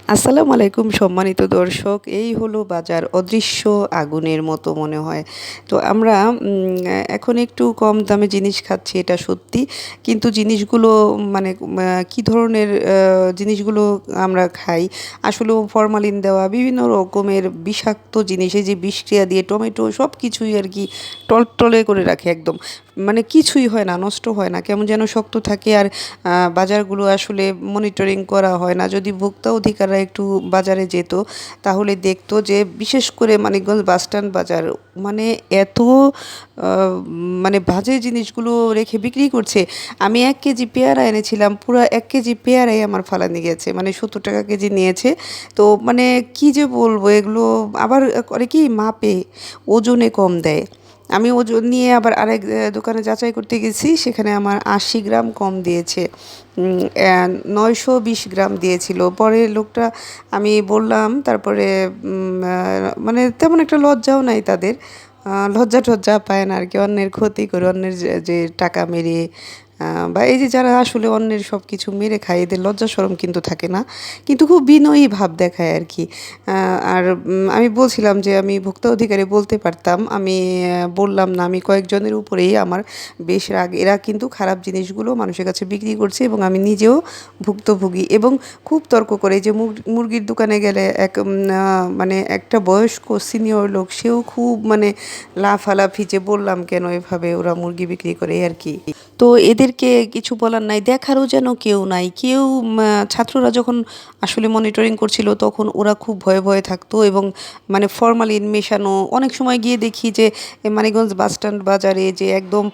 আসসালামু আলাইকুম সম্মানিত দর্শক, এই হলো বাজার অদৃশ্য আগুনের মতো মনে হয়। তো আমরা এখন একটু কম দামে জিনিস খাচ্ছি, এটা সত্যি। কিন্তু জিনিসগুলো মানে কী ধরনের জিনিসগুলো আমরা খাই, আসলেও ফরমালিন দেওয়া বিভিন্ন রকমের বিষাক্ত জিনিস, এই যে বিষক্রিয়া দিয়ে টমেটো সব কিছুই আর কি টলটলে করে রাখে একদম। মানে কিছুই হয় না, নষ্ট হয় না, কেমন যেন শক্ত থাকে। আর বাজারগুলো আসলে মনিটরিং করা হয় না। যদি ভোক্তা অধিকাররা একটু বাজারে যেত তাহলে দেখতো যে বিশেষ করে মানিকগঞ্জ বাসস্ট্যান্ড বাজার মানে এত মানে বাজে জিনিসগুলো রেখে বিক্রি করছে। আমি 1 কেজি পেয়ারা এনেছিলাম, পুরো 1 কেজি পেয়ারাই আমার ফালানি গেছে, মানে 70 টাকা কেজি নিয়েছে। তো মানে কি যে বলবো, এগুলো আবার করে কি মাপে ওজনে কম দেয়। আমি ওজন নিয়ে আবার আরেক দোকানে যাচাই করতে গেছি, সেখানে আমার 80 গ্রাম কম দিয়েছে। 920 গ্রাম দিয়েছিল। পরে লোকটা, আমি বললাম, তারপরে মানে তেমন একটা লজ্জাও নাই তাদের, লজ্জা টজ্জা পায় না আর কি, অন্যের ক্ষতি করে, অন্যের যে টাকা মেরে বা এই যে যারা আসলে অন্যের সব কিছু মেরে খায়, এদের লজ্জা শরম কিন্তু থাকে না, কিন্তু খুব বিনয়ী ভাব দেখায় আর কি। আর আমি বলছিলাম যে আমি ভোক্তা অধিকারে বলতে পারতাম, আমি বললাম না। আমি কয়েকজনের উপরেই আমার বেশ রাগ। এরা কিন্তু খারাপ জিনিসগুলো মানুষের কাছে বিক্রি করছে এবং আমি নিজেও ভুক্তভোগী। এবং খুব তর্ক করে যে মুরগির দোকানে গেলে মানে একটা বয়স্ক সিনিয়র লোক, সেও খুব মানে লাফালাফি, যে বললাম কেন এভাবে ওরা মুরগি বিক্রি করে আর কি। তো এদেরকে কিছু বলার নাই, দেখারও যেন কেউ নাই। কেউ ছাত্ররা যখন আসলে মনিটরিং করছিল তখন ওরা খুব ভয়ে ভয়ে থাকতো এবং মানে ফরমালিন মেশানো, অনেক সময় গিয়ে দেখি যে মানিকগঞ্জ বাসস্ট্যান্ড বাজারে যে একদম